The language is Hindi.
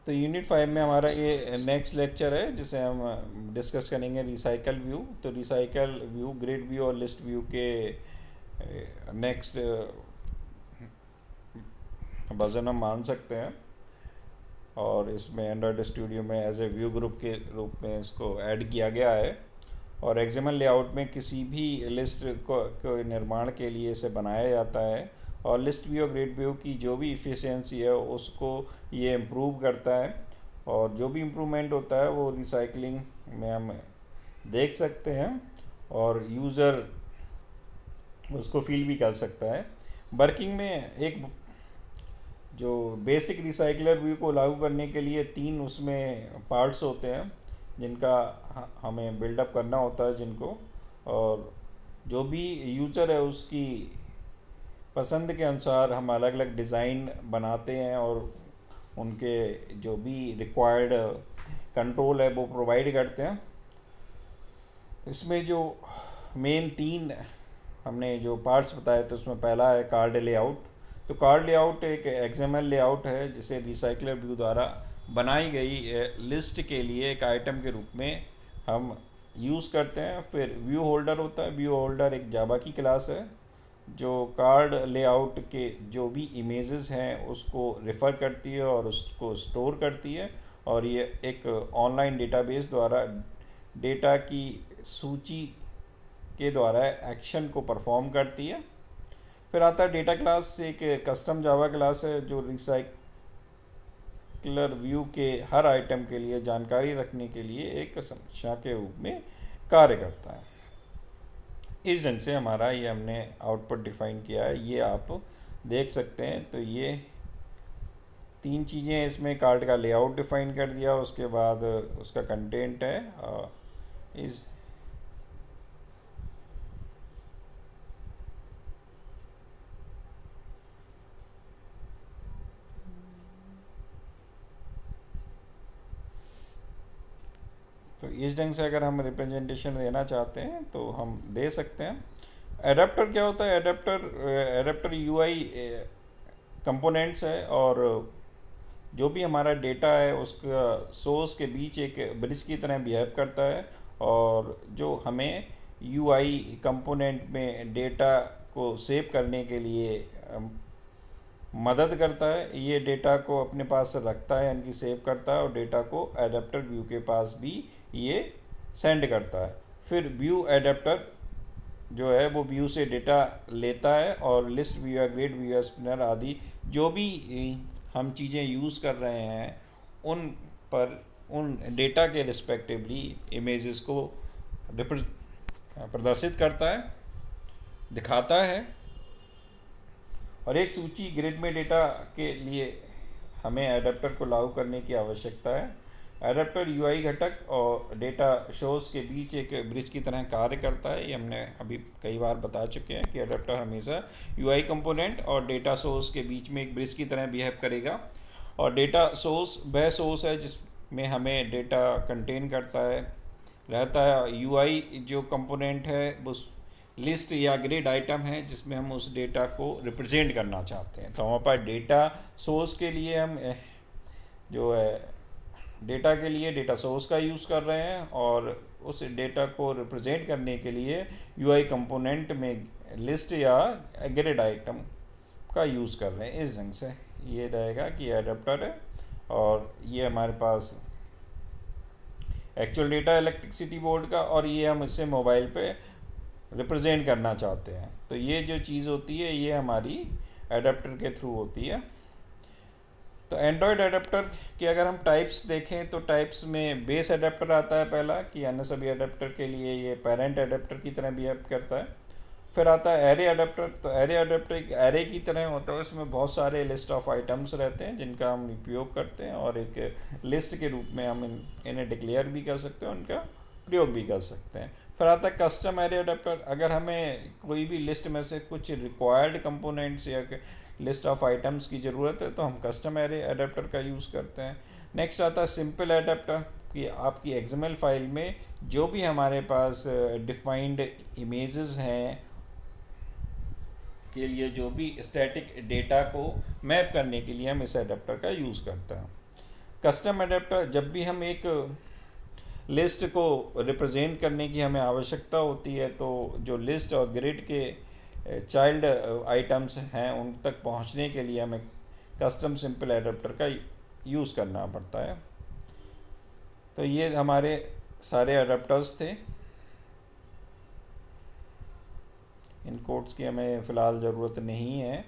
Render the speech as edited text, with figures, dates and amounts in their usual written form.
तो यूनिट 5 में हमारा ये नेक्स्ट लेक्चर है जिसे हम डिस्कस करेंगे रिसाइकल व्यू। तो रिसाइकल व्यू ग्रिड व्यू और लिस्ट व्यू के नेक्स्ट वर्जन हम मान सकते हैं, और इसमें एंड्रॉयड स्टूडियो में एज ए व्यू ग्रुप के रूप में इसको ऐड किया गया है। और एक्सएमएल लेआउट में किसी भी लिस्ट को निर्माण के लिए इसे बनाया जाता है, और लिस्ट व्यू और ग्रिड व्यू की जो भी इफ़िशियंसी है उसको ये इम्प्रूव करता है। और जो भी इम्प्रूवमेंट होता है वो रिसाइकलिंग में हम देख सकते हैं, और यूज़र उसको फील भी कर सकता है। वर्किंग में एक जो बेसिक रिसाइकलर व्यू को लागू करने के लिए 3 उसमें पार्ट्स होते हैं जिनका हमें बिल्डअप करना होता है जिनको, और जो भी यूज़र है उसकी पसंद के अनुसार हम अलग अलग डिज़ाइन बनाते हैं, और उनके जो भी रिक्वायर्ड कंट्रोल है वो प्रोवाइड करते हैं। इसमें जो मेन 3 हमने जो पार्ट्स बताए थे उसमें पहला है कार्ड लेआउट। तो कार्ड लेआउट एक एक्सएमएल लेआउट है जिसे रिसाइकलर व्यू द्वारा बनाई गई लिस्ट के लिए एक आइटम के रूप में हम यूज़ करते हैं। फिर व्यू होल्डर होता है। व्यू होल्डर एक जावा की क्लास है जो कार्ड लेआउट के जो भी इमेजेस हैं उसको रेफ़र करती है और उसको स्टोर करती है, और ये एक ऑनलाइन डेटाबेस द्वारा डेटा की सूची के द्वारा एक्शन को परफॉर्म करती है। फिर आता है डेटा क्लास, एक कस्टम जावा क्लास है जो रिसाइकलर व्यू के हर आइटम के लिए जानकारी रखने के लिए एक समीक्षा के रूप में कार्य करता है। इस ढंग से हमारा ये हमने आउटपुट डिफाइन किया है, ये आप देख सकते हैं। तो ये 3 चीज़ें इसमें कार्ड का लेआउट डिफाइन कर दिया, उसके बाद उसका कंटेंट है इस तो इस ढंग से अगर हम रिप्रेजेंटेशन देना चाहते हैं तो हम दे सकते हैं। एडाप्टर क्या होता है? एडाप्टर यूआई कंपोनेंट्स है, और जो भी हमारा डेटा है उसका सोर्स के बीच एक ब्रिज की तरह बिहेव करता है, और जो हमें यूआई कंपोनेंट में डेटा को सेव करने के लिए मदद करता है। ये डेटा को अपने पास रखता है, यानी कि सेव करता है, और डेटा को एडाप्टर व्यू के पास भी ये सेंड करता है। फिर व्यू एडाप्टर जो है वो व्यू से डेटा लेता है, और लिस्ट व्यू या ग्रिड व्यू या स्पिनर आदि जो भी हम चीज़ें यूज़ कर रहे हैं उन पर उन डेटा के रिस्पेक्टिवली इमेजेस को प्रदर्शित करता है, दिखाता है। और एक सूची ग्रिड में डेटा के लिए हमें एडाप्टर को लागू करने की आवश्यकता है। एडाप्टर यूआई घटक और डेटा सोर्स के बीच एक ब्रिज की तरह कार्य करता है। ये हमने अभी कई बार बता चुके हैं कि एडाप्टर हमेशा यूआई कंपोनेंट और डेटा सोर्स के बीच में एक ब्रिज की तरह बिहेव करेगा। और डेटा सोर्स वह सोर्स है जिसमें हमें डेटा कंटेन करता है रहता है। यूआई जो कंपोनेंट है वो लिस्ट या ग्रिड आइटम है जिसमें हम उस डेटा को रिप्रेजेंट करना चाहते हैं। तो हमारे पास डेटा सोर्स के लिए हम जो है डेटा के लिए डेटा सोर्स का यूज़ कर रहे हैं, और उस डेटा को रिप्रेजेंट करने के लिए यूआई कंपोनेंट में लिस्ट या ग्रिड आइटम का यूज़ कर रहे हैं। इस ढंग से ये रहेगा कि एडाप्टर है, और ये हमारे पास एक्चुअल डेटा इलेक्ट्रिसिटी बोर्ड का, और ये हम इससे मोबाइल पे रिप्रेजेंट करना चाहते हैं। तो ये जो चीज़ होती है ये हमारी एडाप्टर के थ्रू होती है। तो एंड्रॉयड एडाप्टर की अगर हम टाइप्स देखें तो टाइप्स में बेस एडाप्टर आता है पहला, कि अन्य सभी एडाप्टर के लिए ये पेरेंट एडाप्टर की तरह बिहेव करता है। फिर आता है एरे एडाप्टर। तो एरे एडाप्टर एक एरे की तरह होता है, उसमें बहुत सारे लिस्ट ऑफ आइटम्स रहते हैं जिनका हम उपयोग करते हैं, और एक लिस्ट के रूप में हम इन्हें डिक्लेयर भी कर सकते हैं, उनका प्रयोग भी कर सकते हैं। फिर आता है कस्टम एरे अडेप्टर। अगर हमें कोई भी लिस्ट में से कुछ रिक्वायर्ड कंपोनेंट्स या लिस्ट ऑफ आइटम्स की ज़रूरत है तो हम कस्टम एरे अडेप्टर का यूज़ करते हैं। नेक्स्ट आता है सिंपल अडेप्टर, कि आपकी एक्सएमएल फाइल में जो भी हमारे पास डिफाइंड इमेजेस हैं के लिए जो भी स्टैटिक डेटा को मैप करने के लिए हम इस अडेप्टर का यूज़ करते हैं। कस्टम एडाप्टर, जब भी हम एक लिस्ट को रिप्रेजेंट करने की हमें आवश्यकता होती है, तो जो लिस्ट और ग्रिड के चाइल्ड आइटम्स हैं उन तक पहुंचने के लिए हमें कस्टम सिंपल एडाप्टर का यूज़ करना पड़ता है। तो ये हमारे सारे एडाप्टर्स थे। इन कोड्स की हमें फ़िलहाल ज़रूरत नहीं है।